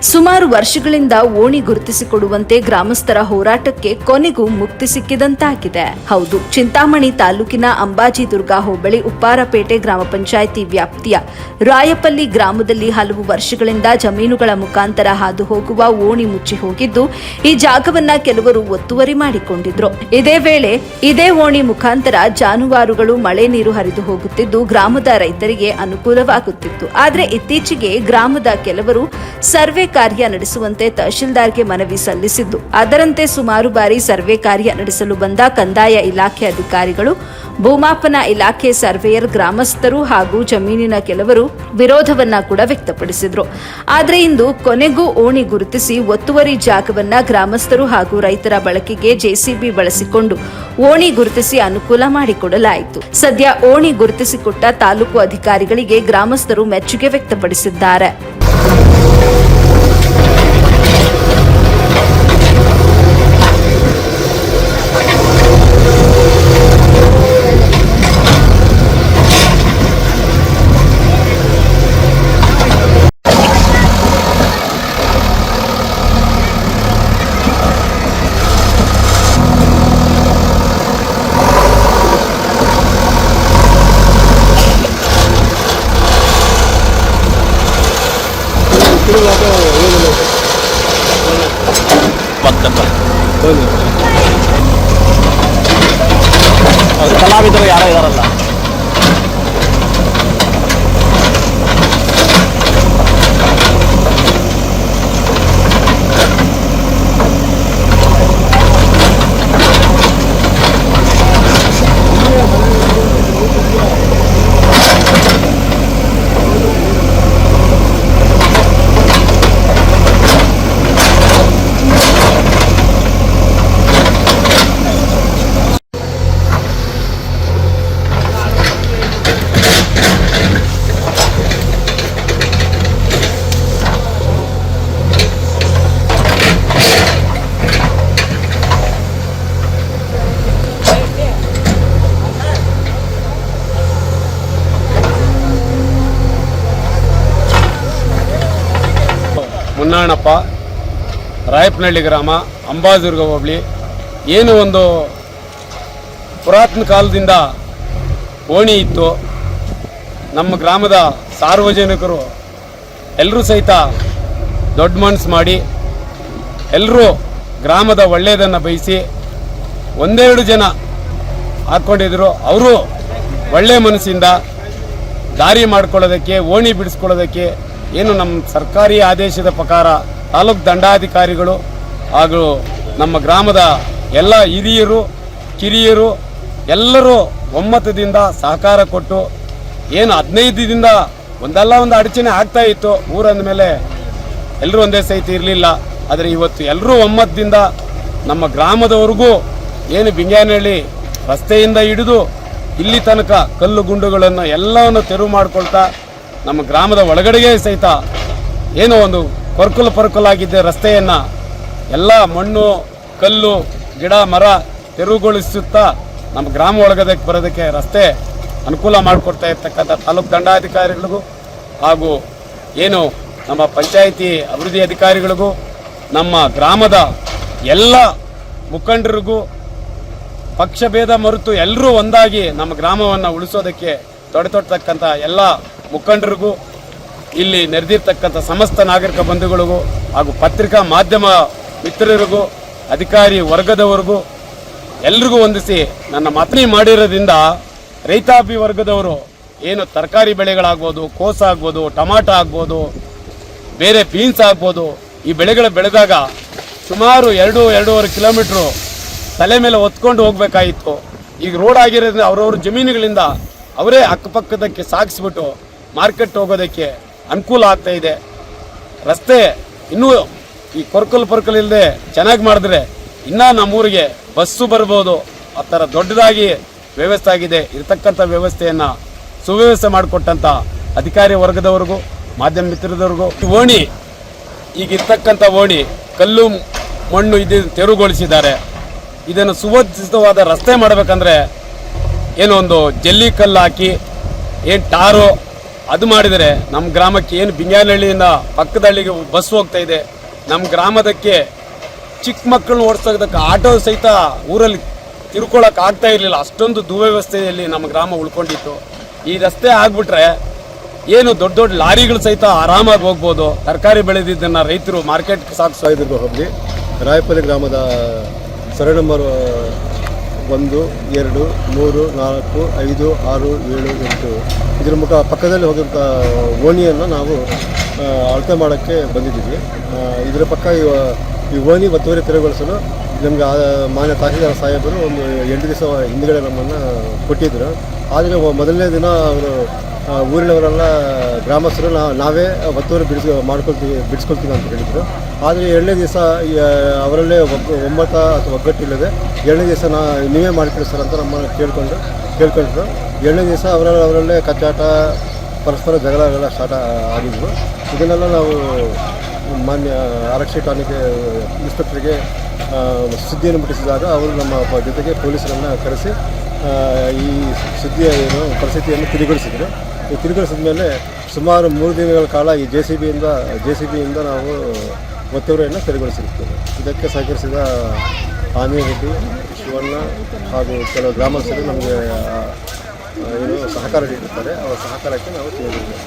ಸುಮಾರು ವರ್ಷಗಳಿಂದ ಓಣಿ ಗುರುತಿಸಿಕೊಡುವಂತೆ ಗ್ರಾಮಸ್ಥರ ಹೋರಾಟಕ್ಕೆ ಕೊನೆಗೂ ಮುಕ್ತಿ ಸಿಕ್ಕಿದಂತಾಗಿದೆ. ಹೌದು, ಚಿಂತಾಮಣಿ ತಾಲೂಕಿನ ಅಂಬಾಜಿದುರ್ಗ ಹೋಬಳಿ ಉಪ್ಪಾರಪೇಟೆ ಗ್ರಾಮ ಪಂಚಾಯಿತಿ ವ್ಯಾಪ್ತಿಯ ರಾಯಪಲ್ಲಿ ಗ್ರಾಮದಲ್ಲಿ ಹಲವು ವರ್ಷಗಳಿಂದ ಜಮೀನುಗಳ ಮುಖಾಂತರ ಹಾದು ಹೋಗುವ ಓಣಿ ಮುಚ್ಚಿ ಹೋಗಿದ್ದು, ಈ ಜಾಗವನ್ನ ಕೆಲವರು ಒತ್ತುವರಿ ಮಾಡಿಕೊಂಡಿದ್ರು. ಇದೇ ವೇಳೆ ಇದೇ ಓಣಿ ಮುಖಾಂತರ ಜಾನುವಾರುಗಳು ಮಳೆ ನೀರು ಹರಿದು ಹೋಗುತ್ತಿದ್ದು ಗ್ರಾಮದ ರೈತರಿಗೆ ಅನುಕೂಲವಾಗುತ್ತಿತ್ತು. ಆದರೆ ಇತ್ತೀಚೆಗೆ ಗ್ರಾಮದ ಕೆಲವರು ಸರ್ವೆ ಕಾರ್ಯ ನಡೆಸುವಂತೆ ತಹಶೀಲ್ದಾರ್ಗೆ ಮನವಿ ಸಲ್ಲಿಸಿದ್ದು, ಅದರಂತೆ ಸುಮಾರು ಬಾರಿ ಸರ್ವೆ ಕಾರ್ಯ ನಡೆಸಲು ಬಂದ ಕಂದಾಯ ಇಲಾಖೆ ಅಧಿಕಾರಿಗಳು, ಭೂಮಾಪನ ಇಲಾಖೆ ಸರ್ವೇಯರ್, ಗ್ರಾಮಸ್ಥರು ಹಾಗೂ ಜಮೀನಿನ ಕೆಲವರು ವಿರೋಧವನ್ನ ಕೂಡ ವ್ಯಕ್ತಪಡಿಸಿದ್ರು. ಆದರೆ ಇಂದು ಕೊನೆಗೂ ಓಣಿ ಗುರುತಿಸಿ ಒತ್ತುವರಿ ಜಾಗವನ್ನ ಗ್ರಾಮಸ್ಥರು ಹಾಗೂ ರೈತರ ಬಳಕೆಗೆ ಜೆಸಿಬಿ ಬಳಸಿಕೊಂಡು ಓಣಿ ಗುರುತಿಸಿ ಅನುಕೂಲ ಮಾಡಿಕೊಡಲಾಯಿತು. ಸದ್ಯ ಓಣಿ ಗುರುತಿಸಿಕೊಟ್ಟ ತಾಲೂಕು ಅಧಿಕಾರಿಗಳಿಗೆ ಗ್ರಾಮಸ್ಥರು ಮೆಚ್ಚುಗೆ ವ್ಯಕ್ತಪಡಿಸಿದ್ದಾರೆ. ಕಲಾವಿದರು ಯಾರೋ ಇದಾರಲ್ಲ, ಮುನ್ನಣ್ಣಪ್ಪ, ರಾಯಪನಹಳ್ಳಿ ಗ್ರಾಮ, ಅಂಬಾಜಿದುರ್ಗ ಹೋಬಳಿ. ಏನು ಒಂದು ಪುರಾತನ ಕಾಲದಿಂದ ಓಣಿ ಇತ್ತು. ನಮ್ಮ ಗ್ರಾಮದ ಸಾರ್ವಜನಿಕರು ಎಲ್ಲರೂ ಸಹಿತ ದೊಡ್ಡ ಮನಸ್ಸು ಮಾಡಿ ಎಲ್ಲರೂ ಗ್ರಾಮದ ಒಳ್ಳೆಯದನ್ನು ಬಯಸಿ ಒಂದೆರಡು ಜನ ಹಾಕ್ಕೊಂಡಿದ್ರು. ಅವರು ಒಳ್ಳೆಯ ಮನಸ್ಸಿಂದ ದಾರಿ ಮಾಡ್ಕೊಳ್ಳೋದಕ್ಕೆ, ಓಣಿ ಬಿಡಿಸ್ಕೊಳ್ಳೋದಕ್ಕೆ ಏನು ನಮ್ಮ ಸರ್ಕಾರಿ ಆದೇಶದ ಪ್ರಕಾರ ತಾಲೂಕು ದಂಡಾಧಿಕಾರಿಗಳು ಹಾಗೂ ನಮ್ಮ ಗ್ರಾಮದ ಎಲ್ಲ ಹಿರಿಯರು ಕಿರಿಯರು ಎಲ್ಲರೂ ಒಮ್ಮತದಿಂದ ಸಹಕಾರ ಕೊಟ್ಟು ಏನು 15 ದಿನದಿಂದ ಒಂದಲ್ಲ ಒಂದು ಅಡಚಣೆ ಆಗ್ತಾ ಇತ್ತು. ಊರಂದ ಮೇಲೆ ಎಲ್ಲರೂ ಒಂದೇ ಸಹಿತ ಇರಲಿಲ್ಲ. ಆದರೆ ಇವತ್ತು ಎಲ್ಲರೂ ಒಮ್ಮತದಿಂದ ನಮ್ಮ ಗ್ರಾಮದವರೆಗೂ ಏನು ಬಿಂಗ್ಯಾನಹಳ್ಳಿ ರಸ್ತೆಯಿಂದ ಹಿಡಿದು ಇಲ್ಲಿ ತನಕ ಕಲ್ಲು ಗುಂಡುಗಳನ್ನು ಎಲ್ಲವನ್ನು ತೆರವು ಮಾಡಿಕೊಳ್ತಾ ನಮ್ಮ ಗ್ರಾಮದ ಒಳಗಡೆಗೆ ಸಹಿತ ಏನೋ ಒಂದು ಕೊರ್ಕಲಾಗಿದ್ದ ರಸ್ತೆಯನ್ನು ಎಲ್ಲ ಮಣ್ಣು ಕಲ್ಲು ಗಿಡ ಮರ ತೆರವುಗೊಳಿಸುತ್ತಾ ನಮ್ಮ ಗ್ರಾಮ ಒಳಗದಕ್ಕೆ ಬರೋದಕ್ಕೆ ರಸ್ತೆ ಅನುಕೂಲ ಮಾಡಿಕೊಡ್ತಾ ಇರ್ತಕ್ಕಂಥ ತಾಲೂಕು ದಂಡಾಧಿಕಾರಿಗಳಿಗೂ ಹಾಗೂ ಏನು ನಮ್ಮ ಪಂಚಾಯಿತಿ ಅಭಿವೃದ್ಧಿ ಅಧಿಕಾರಿಗಳಿಗೂ ನಮ್ಮ ಗ್ರಾಮದ ಎಲ್ಲ ಮುಖಂಡರಿಗೂ ಪಕ್ಷಭೇದ ಮರೆತು ಎಲ್ಲರೂ ಒಂದಾಗಿ ನಮ್ಮ ಗ್ರಾಮವನ್ನು ಉಳಿಸೋದಕ್ಕೆ ತೊಡತಕ್ಕಂಥ ಎಲ್ಲ ಮುಖಂಡರಿಗೂ, ಇಲ್ಲಿ ನೆರೆದಿರ್ತಕ್ಕಂಥ ಸಮಸ್ತ ನಾಗರಿಕ ಬಂಧುಗಳಿಗೂ ಹಾಗೂ ಪತ್ರಿಕಾ ಮಾಧ್ಯಮ ಮಿತ್ರರಿಗೂ, ಅಧಿಕಾರಿ ವರ್ಗದವರಿಗೂ ಎಲ್ರಿಗೂ ವಂದಿಸಿ ನನ್ನ ಮಾತನಿ ಮಾಡಿರೋದ್ರಿಂದ ರೈತಾಪಿ ವರ್ಗದವರು ಏನು ತರಕಾರಿ ಬೆಳೆಗಳಾಗ್ಬೋದು, ಕೋಸು ಆಗ್ಬೋದು, ಟೊಮಾಟೊ ಆಗ್ಬೋದು, ಬೇರೆ ಬೀನ್ಸ್ ಆಗ್ಬೋದು, ಈ ಬೆಳೆಗಳು ಬೆಳೆದಾಗ ಸುಮಾರು 2-2.5 ಕಿಲೋಮೀಟ್ರು ತಲೆ ಮೇಲೆ ಹೊತ್ಕೊಂಡು ಹೋಗ್ಬೇಕಾಗಿತ್ತು. ಈಗ ರೋಡ್ ಆಗಿರೋದ್ರಿಂದ ಅವ್ರವ್ರ ಜಮೀನುಗಳಿಂದ ಅವರೇ ಅಕ್ಕಪಕ್ಕದಕ್ಕೆ ಸಾಗಿಸ್ಬಿಟ್ಟು ಮಾರ್ಕೆಟ್ ಹೋಗೋದಕ್ಕೆ ಅನುಕೂಲ ಆಗ್ತಾ ಇದೆ. ರಸ್ತೆ ಇನ್ನೂ ಈ ಕೊರ್ಕಲ್ ಇಲ್ಲದೆ ಚೆನ್ನಾಗಿ ಮಾಡಿದ್ರೆ ಇನ್ನೂ ನಮ್ಮೂರಿಗೆ ಬಸ್ಸು ಬರ್ಬೋದು. ಆ ಥರ ದೊಡ್ಡದಾಗಿ ವ್ಯವಸ್ಥೆ ಆಗಿದೆ. ಇರತಕ್ಕಂಥ ವ್ಯವಸ್ಥೆಯನ್ನು ಸುವ್ಯವಸ್ಥೆ ಮಾಡಿಕೊಟ್ಟಂಥ ಅಧಿಕಾರಿ ವರ್ಗದವ್ರಿಗೂ ಮಾಧ್ಯಮ ಮಿತ್ರದವ್ರಿಗೂ, ಓಣಿ ಈಗ ಇರ್ತಕ್ಕಂಥ ಓಣಿ ಕಲ್ಲು ಮಣ್ಣು ಇದನ್ನು ತೆರವುಗೊಳಿಸಿದ್ದಾರೆ. ಇದನ್ನು ಸುವ್ಯವಸ್ಥಿತವಾದ ರಸ್ತೆ ಮಾಡಬೇಕಂದ್ರೆ ಏನೋ ಒಂದು ಜಲ್ಲಿ ಕಲ್ಲು ಹಾಕಿ ಏನು ಟಾರು ಅದು ಮಾಡಿದರೆ ನಮ್ಮ ಗ್ರಾಮಕ್ಕೆ ಏನು ಬಿಂಗ್ಯಾನಹಳ್ಳಿಯಿಂದ ಪಕ್ಕದ ಹಳ್ಳಿಗೆ ಬಸ್ ಹೋಗ್ತಾ ಇದೆ, ನಮ್ಮ ಗ್ರಾಮದಕ್ಕೆ ಚಿಕ್ಕ ಮಕ್ಕಳನ್ನ ಓಡಿಸೋದಕ್ಕೆ ಆಟೋ ಸಹಿತ ಊರಲ್ಲಿ ತಿರ್ಕೊಳ್ಳೋಕೆ ಆಗ್ತಾ ಇರಲಿಲ್ಲ, ಅಷ್ಟೊಂದು ದುವ್ಯವಸ್ಥೆಯಲ್ಲಿ ನಮ್ಮ ಗ್ರಾಮ ಉಳ್ಕೊಂಡಿತ್ತು. ಈ ರಸ್ತೆ ಆಗ್ಬಿಟ್ರೆ ಏನು ದೊಡ್ಡ ದೊಡ್ಡ ಲಾರಿಗಳು ಸಹಿತ ಆರಾಮಾಗಿ ಹೋಗ್ಬೋದು. ತರಕಾರಿ ಬೆಳೆದಿದ್ದನ್ನು ರೈತರು ಮಾರ್ಕೆಟ್ಗೆ ಸಾಗಿಸ್ತಾ ಇದ್ರು. ಹೋಬಳಿ ರಾಯಪಲ್ಲಿ ಗ್ರಾಮದ ಸರ್ವೆ ನಂಬರ್ 1, 2, 3, 4, 5, 6, 7, 8 ಇದರ ಪಕ್ಕದಲ್ಲಿ ಹೋದಂಥ ಓಣಿಯನ್ನು ನಾವು ಅಳತೆ ಮಾಡೋಕ್ಕೆ ಬಂದಿದ್ದೀವಿ. ಇದರ ಪಕ್ಕ ಈ ಓಣಿ ಒತ್ತುವರಿ ತೆರವುಗೊಳಿಸಲು ನಮಗೆ ಮಾನ್ಯ ತಹಸೀಲ್ದಾರ್ ಸಾಹೇಬರು ಒಂದು 8 ದಿವಸ ಹಿಂದುಗಡೆ ನಮ್ಮನ್ನು ಕೊಟ್ಟಿದ್ದರು. ಆದರೆ ಮೊದಲನೇ ದಿನ ಅವರು ಊರಿನವರೆಲ್ಲ ಗ್ರಾಮಸ್ಥರು ನಾವೇ ಒತ್ತುವರಿ ಬಿಡಿಸ್ಕೊಳ್ತೀವಿ ಅಂತ ಹೇಳಿದರು. ಆದರೆ 2ನೇ ದಿವಸ ಅವರಲ್ಲೇ ಒಮ್ಮತ ಅಥವಾ ಒಗ್ಗಟ್ಟಿಲ್ಲದೆ 2ನೇ ದಿವಸ ನೀವೇ ಮಾಡಿಕೊಡಿ ಅಂತ ನಮ್ಮನ್ನು ಕೇಳ್ಕೊಂಡ್ರು. 2ನೇ ದಿವಸ ಅವರಲ್ಲೇ ಕಚ್ಚಾಟ, ಪರಸ್ಪರ ಜಗಳಗಳೆಲ್ಲ ಸ್ಟಾರ್ಟ್ ಆಗಿದ್ವು. ಇದನ್ನೆಲ್ಲ ನಾವು ಮಾನ್ಯ ಆರಕ್ಷಿ ಠಾಣೆಗೆ ಇನ್ಸ್ಪೆಕ್ಟರ್ಗೆ ಸುದ್ದಿಯನ್ನು ಮುಟ್ಟಿಸಿದಾಗ ಅವರು ನಮ್ಮ ಜೊತೆಗೆ ಪೊಲೀಸರನ್ನು ಕರೆಸಿ ಈ ಸುದ್ದಿಯ ಪರಿಸ್ಥಿತಿಯನ್ನು ತಿಳಿಗೊಳಿಸಿದರು. ಈ ತಿಳಿಗೊಳಿಸಿದ ಮೇಲೆ ಸುಮಾರು 3 ದಿನಗಳ ಕಾಲ ಈ ಜೆ ಸಿ ಬಿಯಿಂದ ನಾವು ಒತ್ತುವರಿಯನ್ನು ತೆರವುಗೊಳಿಸಿರುತ್ತೇವೆ. ಇದಕ್ಕೆ ಸಹಕರಿಸಿದ ಆಮಿರೆಡ್ಡಿ, ಶಿವಣ್ಣ ಹಾಗೂ ಕೆಲವು ಗ್ರಾಮಸ್ಥರು ನಮಗೆ ಸಹಕಾರ ನೀಡುತ್ತಾರೆ. ಅವರ ಸಹಕಾರಕ್ಕೆ ನಾವು ತಿಳಿದಿದ್ದೇವೆ.